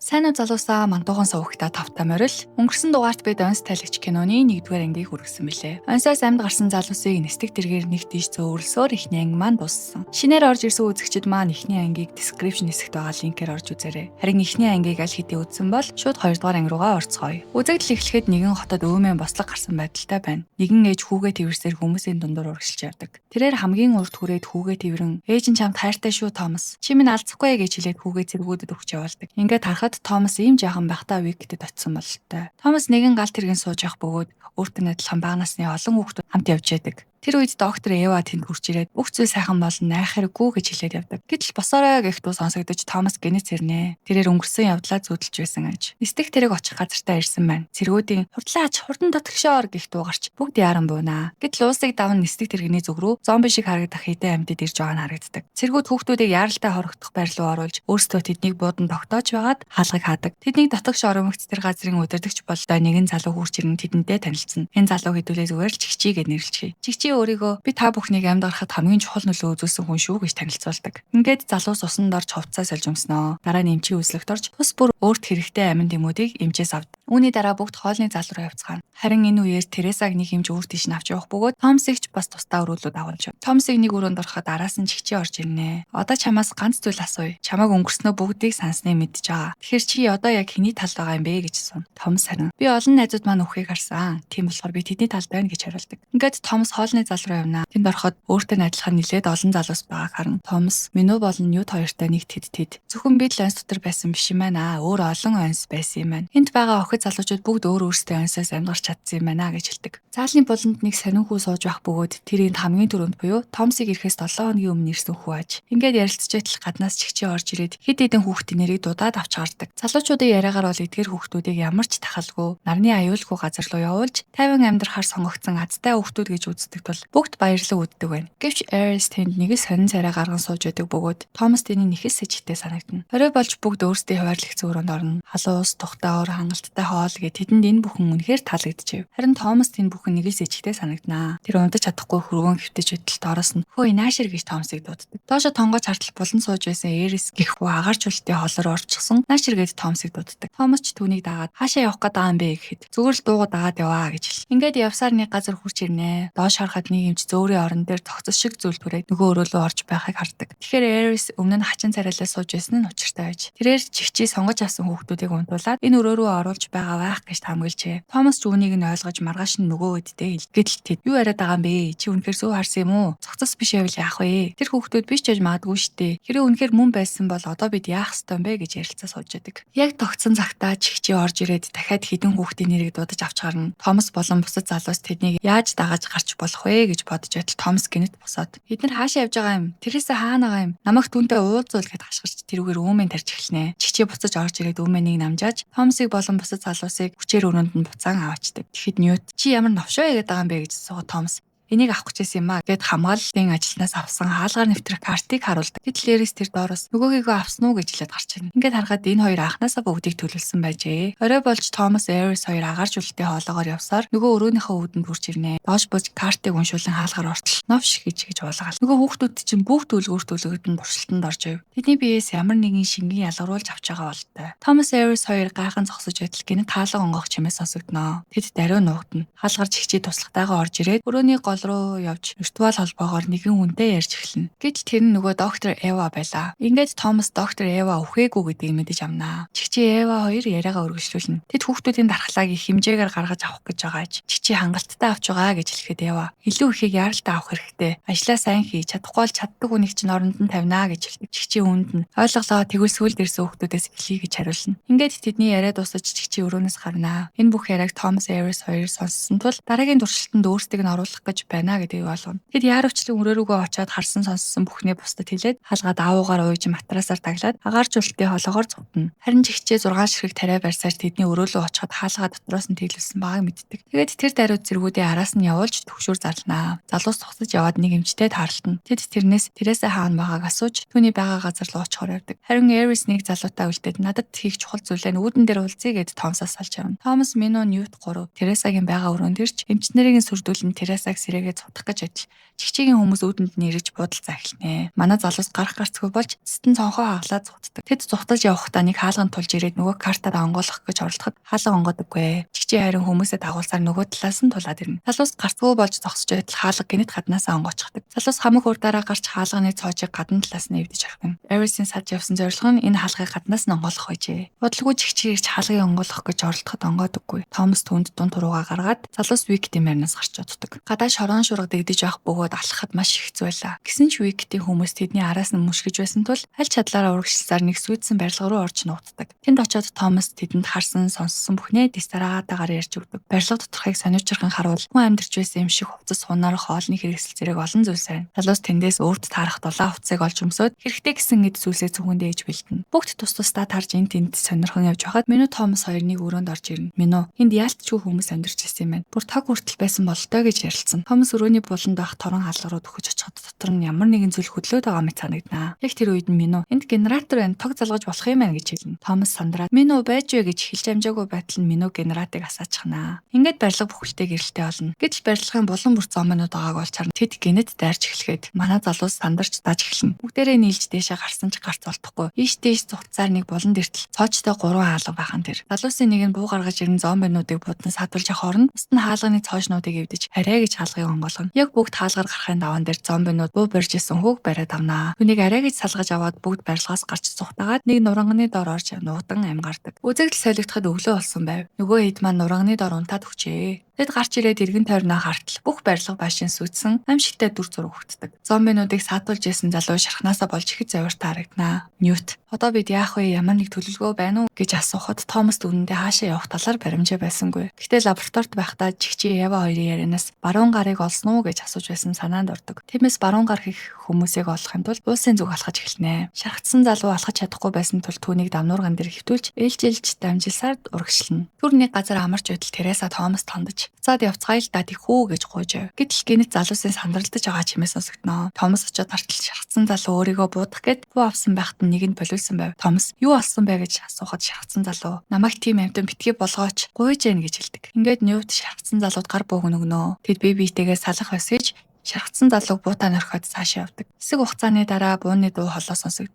Сайн уу залуусаа мантуухан сувагтаа тавтай морил өнгөрсөн дугаарт бид онс тайлагч киноны 1-р ангийг хүргэсэн билээ. Онсоос амьд гарсан залуусыг нисдэг тэргээр нэг тийш зөөвөрлсөөр ихний анги маань дууссан. Шинээр орж ирсэн үзэгчид маань ихний ангийг description хэсэгт байгаа линкээр орж үзээрэй. Харин ихний ангийг аль хэдийн үзсэн бол шууд 2-р анги руугаа орцгоё. Үзэгдэл эхлэхэд нэгэн хотод өөмөө бослог гарсан байдалтай байна. Нэгэн ээж хүүгээ тэрсээр хүмүүсийн дундуур урагшилж ярьдаг. Тэрээр хамгийн урд хүрээд хүүгээ тэрэн ээж нь чамд хайртай шүү Томас. Чи минь алдахгүй гэж хэлээд хүүгээ зэргүүдэд өгч явуулдаг. Ингээд харахад Томас ийм жаахан байхдаа Викэдэд очисон бололтой. Томас нэгэн галт тэргийн сууж явах бөгөөд өөртөө адилхан бага насны олон хүүхдүүд хамт явж байдаг. Тэр үед доктор Эва тэнд хурж ирээд бүх зүйл сайхан болно найх хэрэггүй гэж хэлээд явдаг. Гэтэл босоорой гэхтүү сонсогдож Томас гинэц ирнэ. Тэрээр өнгөрсөн явдлаа зүүдэлж байсан аж. Нисдэг тэрэг очих газартаа ирсэн байна. Цэргүүдийн хурдлаач хурдан дотгошоор гэхтүү гарч бүгд яаран буунаа. Гэтэл уусыг даван нисдэг тэрэгний зүг рүү зомби шиг харагдах хэдэн амьтад ирж байгаа нь харагддаг. Цэргүүд хүүхдүүдийг яаралтай хорогдох байр руу оруулж өөрсдөө тэднийг буудан тогтоож байгаад хаалгыг хаадаг. Тэднийг дотогш оромогц тэр газрын удирдагч болдоо нэгэн залуу хурж ирэн тэдэнтэй танилцсан. Энэ залуу хэдүүлээ зүгээр л чигчий гэж нэрлэжээ. Чигчий өөрийгөө би та бүхнийг амьд гарахад хамгийн чухал нөлөө үзүүлсэн хүн шүү гэж танилцуулдаг. Ингээд залуус усанд орж хувцас сольж өмснөө. Дараа нь эмчийн үзлэгт орж тус бүр өөрт хэрэгтэй амин дэмүүдийг эмчээс авдаг. Үүний дараа бүгд хоолны зал руу явцгаана. Харин энэ үеэр Тересаг нэг эмч өөр тийш навч явах бөгөөд Томсыг ч бас тусдаа өрөөлөд агуулж. Томсыг нэг өрөөнд ороход араас нь чигчий орж ирнэ. Одоо чамаас ганц зүйл асууя. Чамайг өнгөрснөө бүгдийг сансныг мэдж байгаа. Тэгэхээр чи одоо яг хэний талд байгаа юм бэ гэж асуув. Томс харин би олон найзууд маань өхийг харсан. Тийм болохоор би тэдний талд байна гэж хариулдаг. Ингээд Томс хоолны зал руу явна. Тэнд ороход өөртөө адилхан нилээд олон залуус байгааг харна. Томс меню болон ньют хоёртой нэг тэд. Зөвхөн би л онс дотор байсан биш юм байна. Өөр олон онс байсан юм байна. Энд байгаа охид залуучууд бүгд өөр өөрсдөө онсоос амьдарч чадсан юм байна гэж хэлдэг. Заалны буланд нэг сонинхүү сууж байх бөгөөд тэр энд хамгийн түрүүнд буюу Томсыг ирэхээс 7 хоногийн өмнө ирсэн хүү аж. Ингээд ярилцж байтал гаднаас чигчээ орж ирээд хэд хэдэн хүүхдийн нэрийг дудаад авч гардаг. Залуучуудын яриагаар бол эдгээр хүүхдүүдийг ямар ч тахалгүй нарны аюулгүй газар руу явуулж тайван амьдрахаар сонгогдсон азтай хүүхдүүд гэж үздэг тул бүгд баярлан үддэг байна. Гэвч Эрис тэнд нэг сонин царай гарган сууж байдаг бөгөөд Томас тэний нэхэс сэжигтэй санагдана. Орой болж бүгд өөрсдийн хуваарлэгц өрөөнд орно. Халуус, тухтаа ор, хангалттай хоол гэд тэдэнд энэ бүхэн үнэхээр таалагдчихэв. Харин Томас тэнд бүхэн нэг л сэжигтэй санагданаа. Тэр унтаж чадахгүй хөрвөн хөвтөж байтал доороос нь хөөе наашир гэж Томасыг дууддаг. Доошо тонгож хартал булан сууж байсан Эрис гэх хүү агаарч үлтээ хоолоор орчихсон наашир гэж Томасыг дууддаг. Томас ч түүнийг дагаад хаашаа явах гээд байгаа юм бэ гэхэд зүгээр л дуугаа дагаад яваа гэж хэл. Ингээд явсаар нэг газар хурж ирнэ. Доош харахад нэг эмч зөөрийн орон дээр тогтцос шиг зүйл түрээд нөгөө өрөөлөө орж байхыг хардаг. Тэгэхээр Эрис өмнө нь хачин царайлаа сууж байсан нь учиртай байж. Тэрээр чихчий сонгож авсан хүүхдүүдийг унтуулад энэ өрөө рүү оруулж байгаа байх гэж таамаглажээ. Томас ч үүнийг нь ойлгож маргааш нь нөгөө үедээ хэл. Гэтэл тэд юу яриад байгаа юм бэ? Чи үнэхээр зөв харсан юм уу? Цогцос биш байвал яах вэ? Тэр хүүхдүүд биш ч гэж магадгүй штэ. Хэрэв үнэхээр мөн байсан бол одоо бид яах ёстой юм бэ гэж ярилцаа сууж байдаг. Яг тогтсон цагтаа чихчий орж ирээд дахиад хідэн хүүхдийн нэрийг дуудаж авч гарна. Томас болон бусад залуус тэднийг яаж дагаж гарч болох вэ гэж бодож байтал Томас гинэт босоод "Бид нар хаашаа явж байгаа юм? Тэрээсээ хаана байгаа юм? Намайг түүнтэй уулзуул" гэд хашгирч тэрүүгээр өөмийн тарж эхэлнэ. Чихчий буцаж орж ирээд өөмөнийг намжааж Томасыг болон бусад залуусыг хүчээр өрөөнд нь буцаан аваачдаг. Тэгэхэд Ньют "Чи ямар новшоо яриад байгаа юм бэ" гэж асуугаад Томас "Энийг авах гэж байсан юм аа" гэд хамгааллын ажилтнаас авсан хаалгаар нэвтрэх картыг харуулдаг. Гэтэл Эрис тэр доороос "Нөгөөгийгөө авсан уу" гэж хэлээд гарч ирнэ. Ингээд харахад энэ хоёр анхнаасаа бүгдийг төлөвлөсөн байжээ. Орой болж Томас Эрис хоёр агаарч үлдээ хоолоогоор явсаар нөгөө өрөөнийхөө үүдэнд хурж ирнэ. Доош бууж картыг уншуулан хаалгаар ортол новш гэж уулгаал. Нөгөө хүүхдүүд чинь бүгд төлгөөртөн буршилтанд орж ив. Тэдний биеэс ямар нэгэн шингэн ялгаруулж авч байгаа болтой. Томас Эрис хоёр гайхан зогсож байтал гинэ таалга онгоох чимээс сонсогдноо. Тэд даруй нуугдана. Хаалгаар чихчий туслахтайгаа орж ирээд өрөөний гол руу явж виртуал холбоогоор нэгэн хүнтэй ярьж эхэлнэ. Гэтэл тэр нь нөгөө доктор Эва байлаа. Ингээд Томас доктор Эва үхээгүй гэдгийг мэдэж авнаа. Чихчий Эва хоёр яриагаа үргэлжлүүлнэ. Тэд хүүхдүүдийн дархлааг их хэмжээгээр гаргаж авах гэж байгааж чихчий хангалттай авч байгаа гэж хэлэхэд Эва илүү ихийг яаралтай авах хэрэгтэй. Ажлаа сайн хий, чадахгүй бол чаддаг хүнийг чинь оронд нь тавинаа гэж хэлдэг. Чихчий үүнд нь ойлголоо тэгвэл сүлд ирсэн хүүхдүүдээс эхлэе гэж хариулна. Ингээд тэдний яриа дуусаж чихчий өрөөнөөс гарнаа. Энэ бүх яриаг Томас Эрис хоёр сонссон тул дараагийн туршилтанд өөрсдийг нь оруулах гэж байна гэдгийг ойлгоно. Тэд яарвчлан өрөө рүүгээ очиод харсан сонссон бүхнээ бусдад хэлээд хаалгаа даавуугаар ууж матрасаар таглаад агаарч үлтээ холоогоор цугтана. Харин чихчээ 6 ширхэг тариа барьсаар тэдний өрөө рүү очиход хаалгаа дотроос нь тэглүүлсэн байгааг мэддэг. Тэгээд тэр даруйд зэргүүдээ араас нь явуулж төгшүүр зарлнаа. Залуус цогцож яваад нэг эмчтэй таарлтана. Тэд тэрнээс Тересэ хаана байгааг асууж түүний байгаа газар руу очихоор явдаг. Харин Эрис нэг залуутай үлдээд надад хийх чухал зүйлээ үүдэн дээр уулзъя гэж Томасаас салж явна. Томас, Мино, Ньют 3 Тересагийн байгаа өрөөнд ирж эмч нарыг сүрдүүлэн Тересаг сэрээ ирээгээ цутгах гэж адил чигчигийн хүмүүс үүдэнд нь ирж буудалцаа эхэлнэ. Манай залуус гарах гарцгүй болж цэстэн цонхоо хаглаад зугтдаг. Тэд зугтаж явахдаа нэг хаалганд тулж ирээд нөгөө картаар онгойлгох гэж оролдоход хаалга онгодоггүй. Чигчи харин хүмүүсээ дагуулсаар нөгөө талаас нь тулаад ирнэ. Залуус гарцгүй болж зогсож байтал хаалга гинэт гаднаасаа онгоочдаг. Залуус хамаг хурдаараа гарч хаалганы цоожийг гадна талаас нь эвдэж орхино. Эрисын сад явсан зорилго нь энэ хаалгыг гаднаас нь онгойлгох байжээ. Бодлого чигчи ирж хаалгыг онгойлгох гэж оролдоход онгоодоггүй. Томас түнд дунд руугаа гаргаад залуус Виктийн марнаас гарч уддаг. Гадаа шорон шурга дэгдэж явах бөгөөд алхахад маш хэцүү байлаа. Гэсэн ч Виктийн хүмүүс тэдний араас нь мушгиж байсан тул аль чадлаараа урагшлсаар нэг сүйдсэн барилга руу орж нууцдаг. Тэнд очиод Томас тэдэнд харсан сонссон бүхнээ дистараатаагаар ярьж өгдөг. Барилга доторхыг сонирчирхан харуул хүн амьдарч байсан юм шиг хувцас хунаар хоолны хэрэгсэл зэрэг олон зүйлс байна. Залуус тэндээс өөрт таарах дулаан хувцсыг олж өмсөөд хэрэгтэй гэсэн эд зүйлсээ зөвхөндөө ээж бэлдэнэ. Бүгд тус тусдаа тарж энд тэнд сонирхон явж байхад Мино Томас хоёр нэг өрөөнд орж ирнэ. Мино энд яалтчгүй хүмүүс амьдарч байсан юм байна. Бүр таг хүртэл байсан бололтой гэж ярилцсан. Томас өрөөний буланд байх торон хаалга руу дөхөж очиход дотор нь ямар нэгэн зүйл хөдлөөд байгаа мэт санагданаа. Яг тэр үед нь Мино энд генератор байна. Тог залгаж болох юм байна гэж хэлнэ. Томас сандраад Мино байж вэ гэж хэлж амжаагүй байтал нь Мино генераторыг асаачихнаа. Ингээд барилга бүхэлдээ гэрэлтэй болно. Гэтэл барилгын булан бүр зомнод байгааг олж харна. Тэд гинэт дайрч эхлэхэд манай залуус сандарч даж эхэлнэ. Бүгдээрээ нийлж дээшээ гарсан ч гарц олдохгүй. Ийш дээш цугцаар нэг булан дэртэл цоочтой 3 хаалга байхан тэр. Залуусын нэг нь буу гаргаж ирэн зомбинуудыг будна садулж явах орно. Бусд нь хаалганы цоочнуудыг эвдэж арай гэж хаалгыг онгойлгоно. Яг бүгд хаалгаар гарахын даваан дээр зомбинууд буу барьж исэн хүүг бариад авнаа. Түүнийг арай гэж салгаж аваад бүгд барилгаас гарч цухтагаад нэг нуранганы дор орж нуудан амьгардаг. Үзэгдэл солигдоход өглөө болсон байв. Нөгөө хэд маань нуранганы дор унтаад өгчээ. Тэд гарч ирээд эргэн тойрноо хартал бүх барилга башин сүтсэн амшигтай дүр зураг өгддөг. Зомбинуудыг саатуулж исэн залуу шархнаасаа болж ихэд зовиртой харагданаа. Ньют. Одоо бид яах вэ? Ямар нэг төлөвлөгөө байна уу гэж асуухад Томас дүрэндээ хаашаа явах талаар баримжаа байсангүй. Гэхдээ лабораторид байхдаа чигчи Ева хоёрын ярианаас баруун гарыг олсон уу гэж асууж байсан санаанд ордог. Тиймээс баруун гар хийх хүмүүсийг олохын тулд уусын зүг алхаж эхэлнэ. Шархтсан залуу алхаж чадахгүй байсан тул түүнийг давнуурган дээр хэвтүүлж ээлжилж дамжилсаар урагшлна. Түр нэг газар амарч байтал Тереса Томас тондож "Цаад явцгаая л да тэхүү" гэж гуйж байв. Гэтэл гинэт залуусын сандралдаж байгаа чимээ сонсогдноо. Томас очиод хартал шархтсан залуу өөрийгөө буудах гээд буу авсан байхад нь нэг нь болиулсан байв. Томас "Юу болсон бэ?" гэж асуухад шархтсан залуу "Намайг тийм амтан битгий болгооч гуйж яана" гэж хэлдэг. Ингээд Ньют шархтсан залууд гар бөөгн өгнө. Тэд бие биетэйгээ салах өсөж шархтсан залууг буутаа нөрхөд цаашаа явдаг. Хэсэг хугацааны дараа бууны дуу хоолой сонсогд.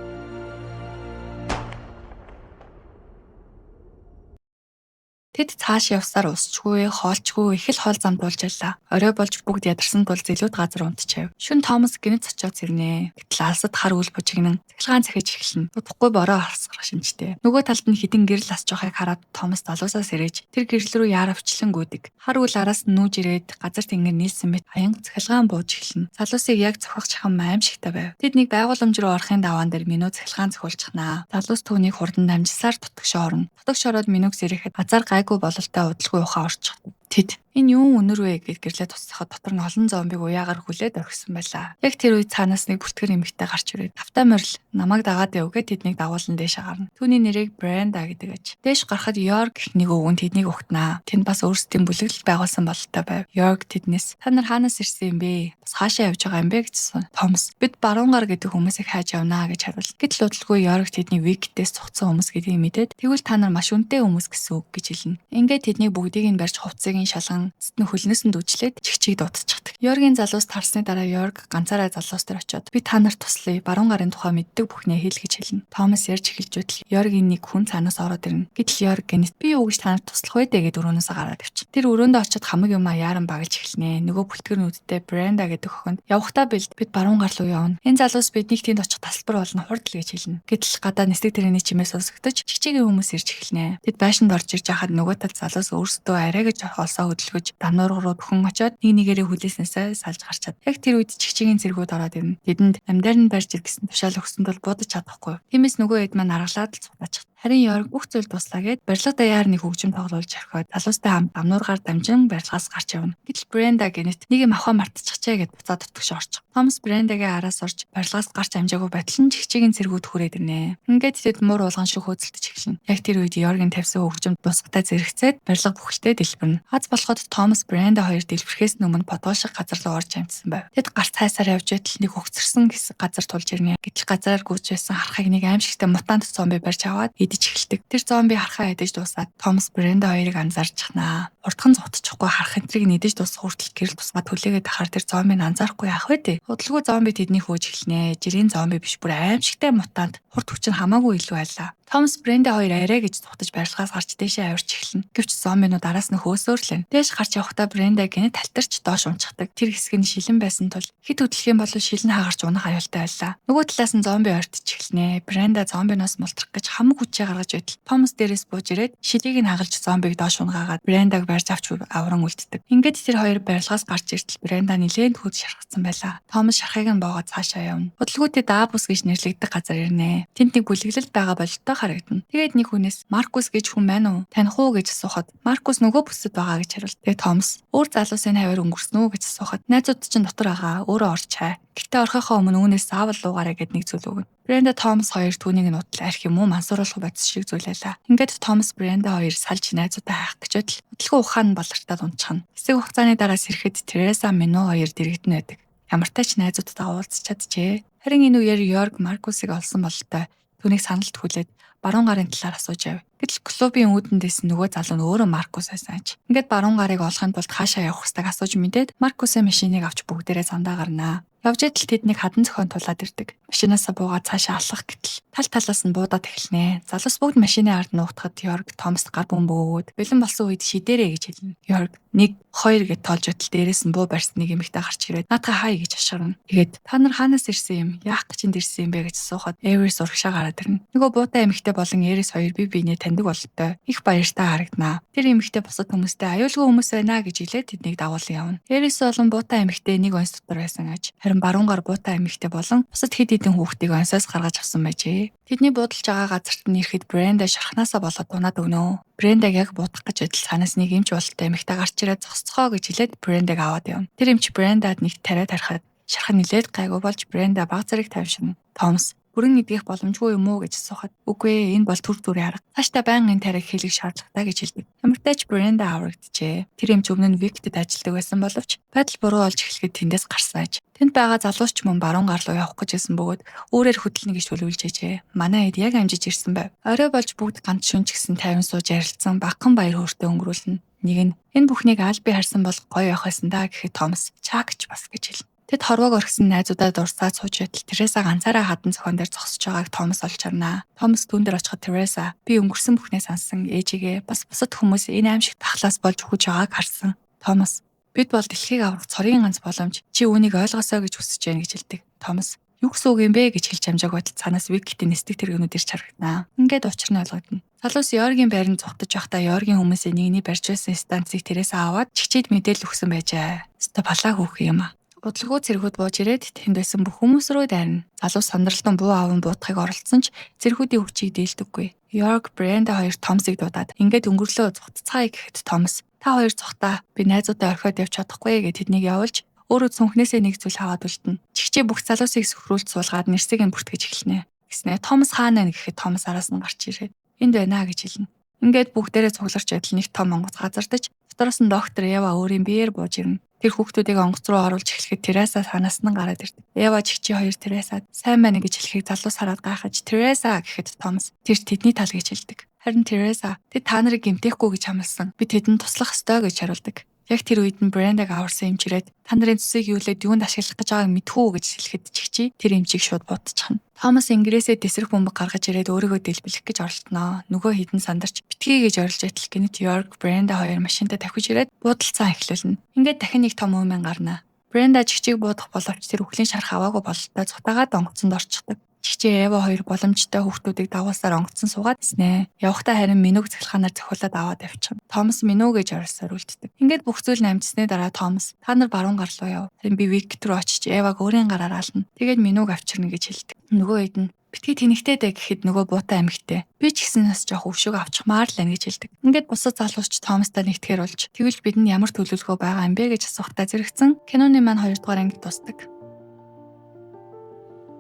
Тэд цааш явсаар усчгүй, хоолчгүй их л хоол замд болж байлаа. Орой болж бүгд ядарсан тул зэлүүд газар унтчихав. Шүн Томас гинэт очиод зэрнэ. Гэтэл алсад хар үл бужигнан цахилгаан захиж эхэлнэ. Удахгүй бороо харсгах шинжтэй. Нөгөө талд нь хідэн гэрэл асч байгааг хараад Томас залуусаас ирэж тэр гэрэл рүү яаравчлан гүйдэг. Хар үл араас нь нүүж ирээд газар тэнгэр нийлсэн мэт аян цахилгаан бууж эхэлнэ. Залуусыг яг цохох чахам аимшигтай байв. Тэд нэг байгууламж руу орохын даваан дээр Мино цахилгаан цохиулчихнаа. Залуус түүнийг хурдан дамжсаар тутагшоо орно. Тутагш ороод Миног сэрэхэд азар гайгүй бололтой удалгүй ухаан орчихдог. Тэд "Энэ юу өнөр вэ?" гэд гэрлээ туцсахад дотор нь олон зомбиг уяагаар хүлээд орхисон байлаа. Яг тэр үед цаанаас нэг бүртгэр эмэгтэй гарч ирээд "Тавтай морил, намайг дагаад яв" гэд тэднийг дагуулсан дээшээ гарна. Түүний нэрийг Бренда гэдэг аж. Дээш гарахад Йорк гэх нэг өвгөн тэднийг өгтнаа. Тэнд бас өөрсдийн бүлэглэл байгуулсан бололтой байв. Йорк тэднээс "Та нар хаанаас ирсэн юм бэ? Бас хаашаа явж байгаа юм бэ?" гэсэн. Томас "Бид баруун гар гэдэг хүмүүсийг хайж явнаа" гэж хариулв. Гэтэл удалгүй Йорк тэдний Виктээс цугцсан хүмүүс гэдгийг мэдээд "Тэгвэл та нар маш үнэтэй хүмүүс гэсэн үг" гэж хэлнэ. Ингээд тэдний бүгдийг нь барьж хувцсыг нь шалган цэцэн хөлнөөс нь дүүжлээд чигчийг дуудчихдаг. Йоргийн залуус тарсны дараа Йорг ганцаараа залуус дээр очиод "Би та нарт туслая. Баруун гарын тухай мэддэг бүхнээ хэл" гэж хэлнэ. Томас ярьж эхэлж байтал Йоргийн нэг хүн цаанаас ороод ирнэ. Гэтэл Йорг гэнэт "Би юу гэж та нарт туслах вэ дээ" гэд өрөөнөөсөө гараад авчих. Тэр өрөөндөө очиод хамаг юм яаран багж эхэлнэ. Нөгөө бүлтгэрнүүдтэй Бренда гэдэг охинд "Явахдаа бид баруун гар руу явна. Энэ залуус биднийг тэнд очих тасалбар болно хурдл" гэж хэлнэ. Гэтэл гадаа нисдэг тэрэгний чимээ сонсогдож чигчигийн хүмүүс ирж эхэлнэ. Тэд байшинд орж ирж хахад нөгөө тал залуус өөрсдөө арай гэж олсоо хөдөлгөж давнуурга руу дөхөн очиод нэг нэгээрээ хүлээснээсээ салж гарчаад. Яг тэр үед чигчигийн цэргүүд ороод ирнэ. Тэдэнд амьдаар нь барьж иргэсэн тушаал өгсөн тул буудаж чадахгүй. Тиймээс нөгөө хэд маань аргалаад л цугтаачих. Харин Йорг бүх зүйл дуслаа гэд барилга даяар нэг хөгжим тоглуулж орхиод залуустай хамт давнуургаар дамжин барилгаас гарч явна. Гэтэл Бренда гэнэт "Нэг юм авахаа мартчихжээ" гэд буцаад дутгш орчих. Томас Брендагийн араас орж барилгаас гарч амжаагүй байтал нь чигчигийн цэргүүд хүрээд ирнэ. Ингээд тэд муур уулган шиг хөөцөлдөж эхэлнэ. Яг тэр үед Йоргийн тавьсан хөгжим дусгатаа зэрэгцээд барилга бүхэлдээ дэлбэрнэ. Аз болоход Томас Бренда хоёр дэлбэрэхээс өмнө подвал шиг газар руу орж амжсан байв. Тэд гарц хайсаар явж байтал нэг хөгцөрсөн хэсэг газар тулж ирнэ. Гэтэл газараар гүйж байсан харахыг нэг аимшигтай мутант зомби барьж аваад идэж эхэлдэг. Тэр зомби харахаа идэж дуусаад Томас Бренда хоёрыг анзаарч чахнаа. Урдхан зогтчихгүй харах энтрийг нь идэж дуусах хүртэл гэрэл тусгаад хүлээгээд ахаар тэр зомбиг анзаарахгүй яах вэ дээ. Удалгүй зомби тэднийг хөөж эхэлнэ. Жирийн зомби биш бүр аимшигтай мутант хурд хүч нь хамаагүй илүү байлаа. Томас Бренда хоёр арай гэж цухтаж барилгаас гарч дээшээ авирч эхэлнэ. Гэвч зомбинууд араас нь хөөсөөрлөн. Дээш гарч явахдаа Бренда гинэ талтарч доош унчихдаг. Тэр хэсэг нь шилэн байсан тул хит хөдөлгөөн болов шилэн хагарч унах аюултай байлаа. Нөгөө талаас нь зомби ойртож эхэлнэ. Бренда зомбиноос мултрах гэж хамаг хүчээ гаргаж байтал Томас дээрээс бууж ирээд шилийг нь хагалж зомбиг доош унгаагаад Брендаг барьж авч авран үлддэг. Ингээд тэр хоёр барилгаас гарч иртэл Бренда нилээн хүүд шархацсан байлаа. Томас шархыг нь боогод цаашаа явна. Удалгүйтэй Даабус гэж нэрлэгдэх газар ирнэ. Тэнд нэг бүлэглэл байгаа бололтой харагдана. Тэгээд нэг хүнээс Маркус гэж хүн байна уу? Таних уу гэж асуухад Маркус нөгөө бүсэд байгаа гэж хариулт. Тэгээд Томас өөр залуусын хавар өнгөрсөн үү гэж асуухад найзууд чинь дотор байгаа өөрөө орч чай. Гэтэ орхихоо өмнө үүнээс заавал луугаарай гэд нэг зүйл өгнө. Бренда Томас хоёр түүнийг нутлаа арх юм уу мансууруулах бодис шиг зүйлээлээ. Ингээд Томас Бренда хоёр салж найзуудаа хайх гэж байтал удалгүй ухаан болортаад унчихна. Хэсэг хугацааны дараа сэрэхэд Тереса Мино хоёр дэрэгдэн байдаг. Ямартай ч найзуудтайгаа уулзч чаджээ. Харин энэ үеэр Йорг Маркусыг олсон бололтой түүнийг саналд хүлээд баруун гарын талаар асууж яв. Гэтэл клубын үүднээс нөгөө залуу нь өөрөө Маркус байсан ч. Ингээд баруун гарыг олохын тулд хаашаа явах хэвстаг асууж мэдээд Маркусын машиныг авч бүгдээрээ зандаа гарнаа. Явж идэл тэднийг хадан зохион тулаад ирдэг. Машинаасаа буугаад цаашаа алхах гэтэл тал талаас нь буудаад эхэлнэ. Залуус бүгд машины ард нуутахад Йорг Томас гар бөмбөгөөд бэлэн болсон үед шидээрээ гэж хэлнэ. Йорг 1 2 гэж тоолж байтал дээрээс нь буу барьсныг эмэгтэй гарч ирээд наадхаа хай гэж ашгарна. Тэгээд та нар хаанаас ирсэн юм? Яах гэж энд ирсэн юм бэ гэж асуухад Эверис урагшаа гараад ирнэ. Нөгөө буутай эмэгтэй болон Эрис хоёр бие биенээ таньдаг бололтой. Их баяртай харагданаа. Тэр эмэгтэй бусад хүмүүстэй аюулгүй хүмүүс байна гэж хэлээд тэднийг дагуулсан явна. Эрис болон буутай эмэгтэй нэг онц дотор байсан аж. Харин баруун гар буутай эмэгтэй болон бусад хэд хэдэн хүүхдийг онцоос гаргаж авсан байжээ. Тэдний буудалж байгаа газарт нь ирэхэд Бренда шархнаасаа болоод дунаад өгнө. Брендаг яг буутах гэж байтал цаанаас нэг эмч бололтой эмэгтэй гарч ирээд зогсцохоо гэж хэлээд Брендаг аваад явна. Тэр эмч Брендад нэг тариа тарихад шарх нилээд гайгүй болж Бренда баг зэрэг тавьшина. Томас бүрэн идэх боломжгүй юм уу гэж асуухад үгүй ээ энэ бол түр зүрийн арга. Цаашдаа байнгын тариг хийлгэх шаардлагатай гэж хэлдэг. Ямартай ч Бренда аврагджээ. Тэр эмч өмнө нь Виктэд ажилладаг байсан боловч байдал буруу болж эхлэхэд тэндээс гарсан аж. Тэнд байгаа залуус ч мөн баруун гар руу явах гэжсэн бөгөөд өөрөөр хөдөлнө гэж төлөвлөжээ. Манай хэд яг амжиж ирсэн байв. Орой болж бүгд ганц шүнж гисэн тайван сууж ярилцсан багхан баяр хөөртэй өнгөрүүлнэ. Нэг нь энэ бүхнийг аль би харсан бол гоё явах байсан даа гэхэд Томас чаагч бас гэж хэлнэ. Тэд хорвоог орхисон найзуудаа дурсаад сууж байтал Тереса ганцаараа хадан зохион дээр зогсож байгааг Томас олж харнаа. Томас түүн дээр очиход Тереса би өнгөрсөн бүхнээ сансан ээжигээ бас бусад хүмүүс энэ аимшиг тахлаас болж өгч байгааг харсан. Томас бид бол дэлхийг аврах цорын ганц боломж. Чи үүнийг ойлгосоо гэж хүсэж байна гэж хэлдэг. Томас юу гэсэн үг юм бэ гэж хэлж амжааг байтал цаанаас Виктийн нэстэг тэрэгнүүд ирж харагдана. Ингээд учир нь ойлгогдно. Залуус Йоргийн байранд зогтож байхдаа Йоргийн хүмүүсийн нэгний барьж байсан станцыг Тереса аваад чигчээд мэдээлэл өгсөн байжээ. Өстө палаа хөөх юм аа. Удалгүй цэргүүд бууж ирээд тэнд байсан бүх хүмүүс рүү дайрна. Залуус сандралтан буу аавн буутахыг оролцсон ч цэргүүдийн хүчийг дийлдэггүй. Йорг Бренда хоёр Томсыг дуудаад ингээд өнгөрлөө зугтцгаая гэхэд Томас та хоёр зугтаа би найзуудаа орхиод явж чадахгүй гэд тэднийг явуулж өөрөө цүнхнээсээ нэг зүйл аваад үлдэнэ. Чигчээ бүх залуусыг сөхрүүлж суулгаад нэрсийг нь бүртгэж эхэлнэ. Гэснээр Томас хаана вэ гэхэд Томас араас нь гарч ирээд энд байна гэж хэлнэ. Ингээд бүгдээрээ цугларч байтал нэг том онгоц газардаж дотроос нь доктор Ева өөрийн биеэр бууж ирнэ. Тэр хүүхдүүдийг онгоц руу оруулж эхлэхэд Тереса ханаас нь гараад ирдэг. Ева чигчээ хоёр Тересад сайн байна гэж хэлэхэд залуус хараад гайхаж Тереса гэхэд Томас тэр тэдний тал гэж хэлдэг. Харин Тереса тэд та нарыг гэмтээхгүй гэж хамласан. Би тэдэнд туслах ёстой гэж хариулдаг. Яг тэр үед нь Брендаг аварсан эмчирээд та нарын цэсийг юулээд юунд ашиглах гэж байгааг мэдхүү гэж хэлэхэд чигчий тэр эмчийг шууд бодчихно. Томас Ингрээсээ тесрэх бөмбөг гаргаж ирээд өөрийгөө дэлбэлэх гэж оролдоноо. Нөгөө хідэн сандарч битгий гэж орилж байтал гинэт Йорг Бренда хоёр машинтаа тавхиж ирээд буудалцаа эхлүүлнэ. Ингээд дахин нэг том үмэн гарна. Бренда чигчийг буудах боловч тэр үхлийн шарх аваагүй бололтой цутагаад онгоцонд орчихдог. Чигчээ Ева хоёр боломжтой хүүхдүүдийг дагуулсаар онгоцон суугаад иснэ. Явахдаа харин Минуг цахилгаанаар цохиулаад аваад авчихна. Томас Минуг гэж оросоор үлддэг. Ингээд бүх зүйл намжсны дараа Томас та нар баруун гар руу яв. Харин би Викт рүү очиж Еваг өөрийн гараар ална. Тэгээд Минуг авчирна гэж хэлдэг. Нөгөө хэд нь битгий тэнэгтэй дэ гэхэд нөгөө буутай амигтэй. Би ч гэсэн бас жоох өвшөг авчихмаар л байна гэж хэлдэг. Ингээд бусад залуусч Томастай нэгтгэхэр болж тэгвэл бидэнд ямар төлөвлөгөө байгаа юм бэ гэж асуухтаа зэрэгцэн киноны маань 2 дугаар анги тусдаг.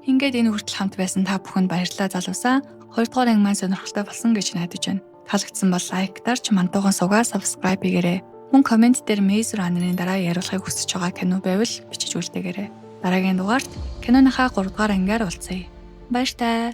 Ингээд энэ хүртэл хамт байсан та бүхэнд баярлалаа залуусаа. 2 дугаар анги маань сонирхолтой болсон гэж найдаж байна. Таалагдсан бол лайктаар ч мантуухан суугаа subscribe хийгээрэй. Мөн комент дээр Maze Runner-ын дараа яриулахыг хүсэж байгаа кино байвал бичиж үлдээгээрэй. Дараагийн дугаарт киноныхаа 3 дугаар ангиар уулзъя. Баяр таа.